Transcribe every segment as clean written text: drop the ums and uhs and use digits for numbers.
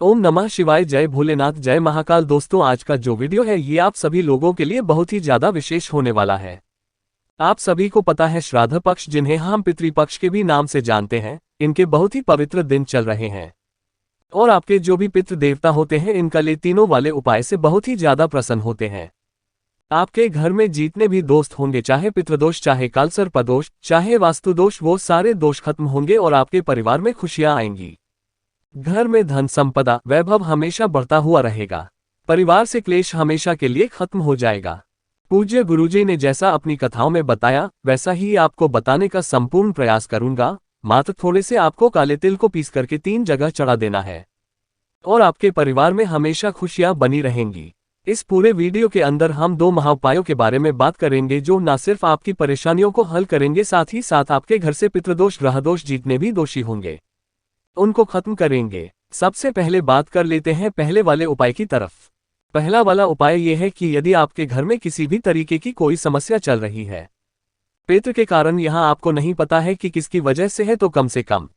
ओम नमः शिवाय। जय भोलेनाथ, जय महाकाल। दोस्तों, आज का जो वीडियो है ये आप सभी लोगों के लिए बहुत ही ज्यादा विशेष होने वाला है। आप सभी को पता है श्राद्ध पक्ष, जिन्हें हम पितृपक्ष के भी नाम से जानते हैं, इनके बहुत ही पवित्र दिन चल रहे हैं। और आपके जो भी पितृ देवता होते हैं, इनका ले तीनों वाले उपाय से बहुत ही ज्यादा प्रसन्न होते हैं। आपके घर में जितने भी दोस्त होंगे, चाहे पितृदोष, चाहे कालसर्पदोष, चाहे वास्तुदोष, वो सारे दोष खत्म होंगे और आपके परिवार में खुशियां आएंगी। घर में धन संपदा वैभव हमेशा बढ़ता हुआ रहेगा। परिवार से क्लेश हमेशा के लिए खत्म हो जाएगा। पूज्य गुरुजी ने जैसा अपनी कथाओं में बताया, वैसा ही आपको बताने का संपूर्ण प्रयास करूंगा। मात्र थोड़े से आपको काले तिल को पीस करके 3 जगह चढ़ा देना है और आपके परिवार में हमेशा खुशियां बनी रहेंगी। इस पूरे वीडियो के अंदर हम 2 महाउपायों के बारे में बात करेंगे, जो न सिर्फ आपकी परेशानियों को हल करेंगे, साथ ही साथ आपके घर से पितृदोष, ग्रहदोष, जितने भी दोषी होंगे उनको खत्म करेंगे। सबसे पहले बात कर लेते हैं पहले वाले उपाय की तरफ। पहला वाला उपाय यह है कि यदि आपके घर में किसी भी तरीके की कोई समस्या चल रही है, पितृ के कारण, यहां आपको नहीं पता है कि किसकी वजह से है, तो कम से कम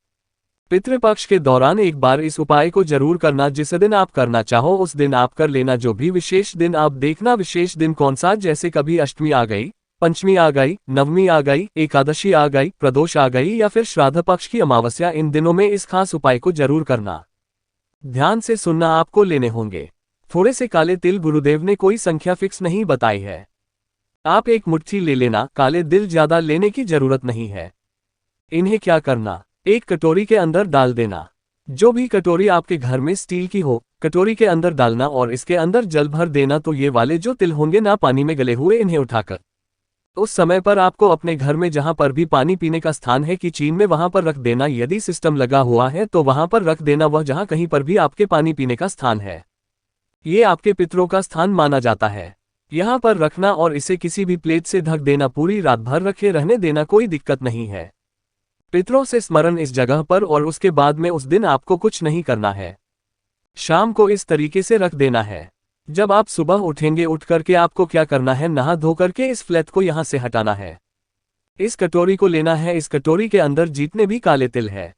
पितृपक्ष के दौरान एक बार इस उपाय को जरूर करना। जिस दिन आप करना चाहो उस दिन आप कर लेना। जो भी विशेष दिन आप देखना, विशेष दिन कौन सा, जैसे कभी अष्टमी आ गई, पंचमी आ गई, नवमी आ गई, एकादशी आ गई, प्रदोष आ गई, या फिर श्राद्ध पक्ष की अमावस्या, इन दिनों में इस खास उपाय को जरूर करना। ध्यान से सुनना, आपको लेने होंगे थोड़े से काले तिल। गुरुदेव ने कोई संख्या फिक्स नहीं बताई है, आप एक मुट्ठी ले लेना। काले तिल ज्यादा लेने की जरूरत नहीं है। इन्हें क्या करना, एक कटोरी के अंदर डाल देना। जो भी कटोरी आपके घर में स्टील की हो, कटोरी के अंदर डालना और इसके अंदर जल भर देना। तो ये वाले जो तिल होंगे ना पानी में गले हुए, इन्हें उठाकर उस समय पर आपको अपने घर में जहां पर भी पानी पीने का स्थान है, किचन में, वहां पर रख देना। यदि सिस्टम लगा हुआ है तो वहां पर रख देना, वह जहां कहीं पर भी आपके पानी पीने का स्थान है। ये आपके पितरों का स्थान माना जाता है। यहां पर रखना और इसे किसी भी प्लेट से ढक देना। पूरी रात भर रखे रहने देना, कोई दिक्कत नहीं है। पितरों से स्मरण इस जगह पर, और उसके बाद में उस दिन आपको कुछ नहीं करना है। शाम को इस तरीके से रख देना है। जब आप सुबह उठेंगे, उठ करके आपको क्या करना है, नहा धो करके इस फ्लैट को यहां से हटाना है। इस कटोरी को लेना है। इस कटोरी के अंदर जितने भी काले तिल है,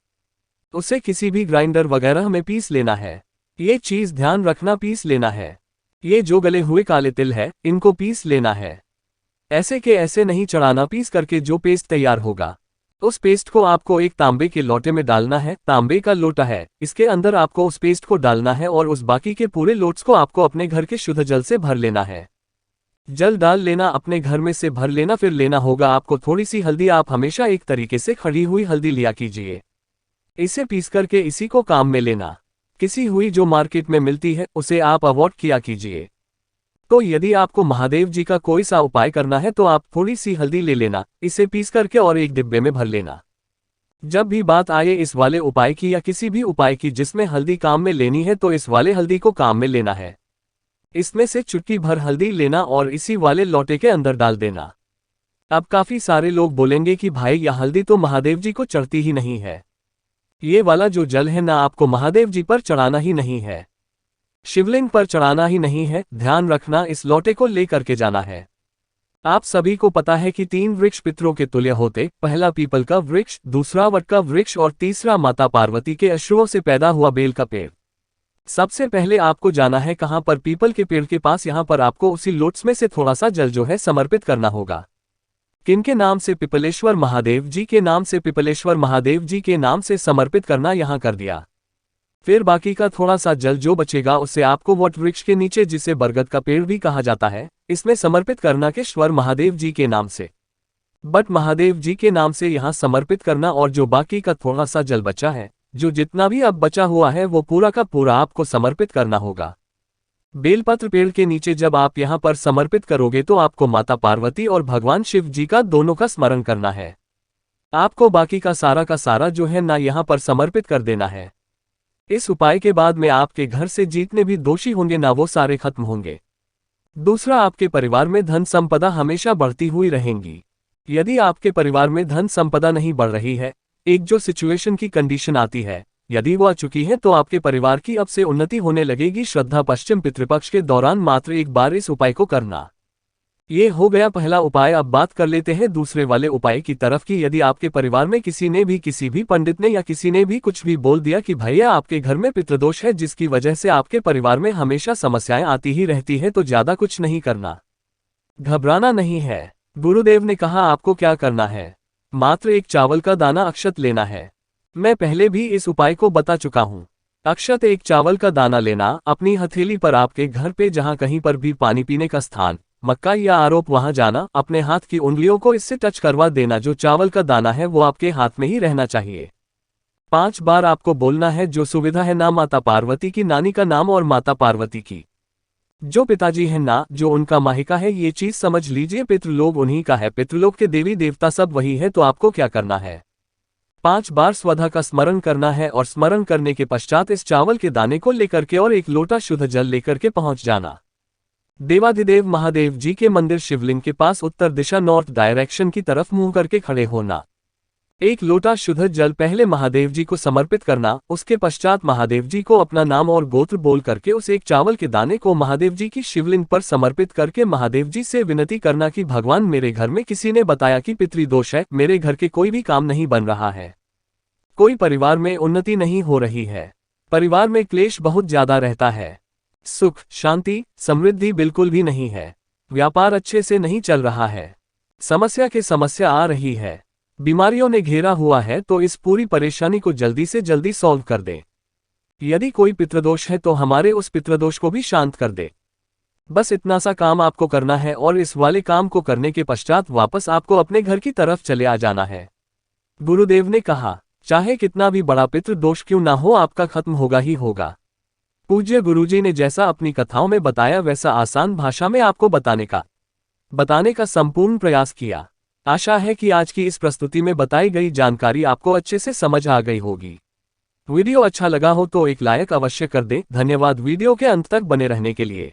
उसे किसी भी ग्राइंडर वगैरह में पीस लेना है। ये चीज ध्यान रखना, पीस लेना है। ये जो गले हुए काले तिल है, इनको पीस लेना है। ऐसे के ऐसे नहीं चढ़ाना। पीस करके जो पेस्ट तैयार होगा, उस पेस्ट को आपको एक तांबे के लोटे में डालना है। तांबे का लोटा है, इसके अंदर आपको उस पेस्ट को डालना है और उस बाकी के पूरे लोट्स को आपको अपने घर के शुद्ध जल से भर लेना है। जल डाल लेना, अपने घर में से भर लेना। फिर लेना होगा आपको थोड़ी सी हल्दी। आप हमेशा एक तरीके से खड़ी हुई हल्दी लिया कीजिए। इसे पीस करके इसी को काम में लेना। किसी हुई जो मार्केट में मिलती है, उसे आप अवॉइड किया कीजिए। तो यदि आपको महादेव जी का कोई सा उपाय करना है तो आप थोड़ी सी हल्दी ले लेना, इसे पीस करके और एक डिब्बे में भर लेना। जब भी बात आए इस वाले उपाय की या किसी भी उपाय की जिसमें हल्दी काम में लेनी है, तो इस वाले हल्दी को काम में लेना है। इसमें से चुटकी भर हल्दी लेना और इसी वाले लोटे के अंदर डाल देना। अब काफी सारे लोग बोलेंगे कि भाई, यह हल्दी तो महादेव जी को चढ़ती ही नहीं है। ये वाला जो जल है ना, आपको महादेव जी पर चढ़ाना ही नहीं है, शिवलिंग पर चढ़ाना ही नहीं है। ध्यान रखना, इस लोटे को लेकर के जाना है। आप सभी को पता है कि 3 वृक्ष पितरों के तुल्य होते। पहला पीपल का वृक्ष, दूसरा वट का वृक्ष और तीसरा माता पार्वती के अश्रुओं से पैदा हुआ बेल का पेड़। सबसे पहले आपको जाना है कहां पर, पीपल के पेड़ के पास। यहां पर आपको उसी लोट्स में से थोड़ा सा जल जो है समर्पित करना होगा। किनके नाम से? पिपलेश्वर महादेव जी के नाम से। पिपलेश्वर महादेव जी के नाम से समर्पित करना यहां कर दिया। फिर बाकी का थोड़ा सा जल जो बचेगा, उसे आपको वट वृक्ष के नीचे, जिसे बरगद का पेड़ भी कहा जाता है, इसमें समर्पित करना के श्वर महादेव जी के नाम से, बट महादेव जी के नाम से यहां समर्पित करना। और जो बाकी का थोड़ा सा जल बचा है, जो जितना भी अब बचा हुआ है, वो पूरा का पूरा आपको समर्पित करना होगा। बेलपत्र पेड़ के नीचे जब आप यहां पर समर्पित करोगे, तो आपको माता पार्वती और भगवान शिव जी का दोनों का स्मरण करना है। आपको बाकी का सारा जो है ना, यहां पर समर्पित कर देना है। इस उपाय के बाद में आपके घर से जितने भी दोषी होंगे ना, वो सारे खत्म होंगे। दूसरा, आपके परिवार में धन संपदा हमेशा बढ़ती हुई रहेंगी। यदि आपके परिवार में धन संपदा नहीं बढ़ रही है, एक जो सिचुएशन की कंडीशन आती है, यदि वो आ चुकी है, तो आपके परिवार की अब से उन्नति होने लगेगी। श्रद्धा पश्चिम पितृपक्ष के दौरान मात्र एक बार इस उपाय को करना। ये हो गया पहला उपाय। अब बात कर लेते हैं दूसरे वाले उपाय की तरफ कि यदि आपके परिवार में किसी भी पंडित ने या किसी ने भी कुछ भी बोल दिया कि भैया आपके घर में पितृदोष है जिसकी वजह से आपके परिवार में हमेशा समस्याएं आती ही रहती है, तो ज्यादा कुछ नहीं करना, घबराना नहीं है। गुरुदेव ने कहा आपको क्या करना है, मात्र एक चावल का दाना अक्षत लेना है। मैं पहले भी इस उपाय को बता चुका हूँ। अक्षत एक चावल का दाना लेना, अपनी हथेली पर आपके घर पे जहाँ कहीं पर भी पानी पीने का स्थान, मक्का या आरोप वहां जाना, अपने हाथ की उंगलियों को इससे टच करवा देना। जो चावल का दाना है वो आपके हाथ में ही रहना चाहिए। 5 बार आपको बोलना है। जो सुविधा है ना माता पार्वती की, नानी का नाम और माता पार्वती की। जो पिताजी है ना, जो उनका माहिका है, ये चीज समझ लीजिए पितृलोक उन्हीं का है, पितृलोक के देवी देवता सब वही है। तो आपको क्या करना है, 5 बार स्वधा का स्मरण करना है और स्मरण करने के पश्चात इस चावल के दाने को लेकर के और एक लोटा शुद्ध जल लेकर के पहुंच जाना देवाधिदेव महादेव जी के मंदिर शिवलिंग के पास उत्तर दिशा नॉर्थ डायरेक्शन की तरफ मुंह करके खड़े होना। एक लोटा शुद्ध जल पहले महादेव जी को समर्पित करना, उसके पश्चात महादेव जी को अपना नाम और गोत्र बोल करके उस एक चावल के दाने को महादेव जी की शिवलिंग पर समर्पित करके महादेव जी से विनती करना कि भगवान मेरे घर में किसी ने बताया कि पितृदोष है, मेरे घर के कोई भी काम नहीं बन रहा है, कोई परिवार में उन्नति नहीं हो रही है, परिवार में क्लेश बहुत ज्यादा रहता है, सुख शांति समृद्धि बिल्कुल भी नहीं है, व्यापार अच्छे से नहीं चल रहा है, समस्या के समस्या आ रही है, बीमारियों ने घेरा हुआ है, तो इस पूरी परेशानी को जल्दी से जल्दी सॉल्व कर दे। यदि कोई पितृदोष है तो हमारे उस पितृदोष को भी शांत कर दे। बस इतना सा काम आपको करना है और इस वाले काम को करने के पश्चात वापस आपको अपने घर की तरफ चले आ जाना है। गुरुदेव ने कहा चाहे कितना भी बड़ा पितृदोष क्यों ना हो, आपका खत्म होगा ही होगा। पूज्य गुरुजी ने जैसा अपनी कथाओं में बताया वैसा आसान भाषा में आपको बताने का संपूर्ण प्रयास किया। आशा है कि आज की इस प्रस्तुति में बताई गई जानकारी आपको अच्छे से समझ आ गई होगी। वीडियो अच्छा लगा हो तो एक लाइक अवश्य कर दें। धन्यवाद वीडियो के अंत तक बने रहने के लिए।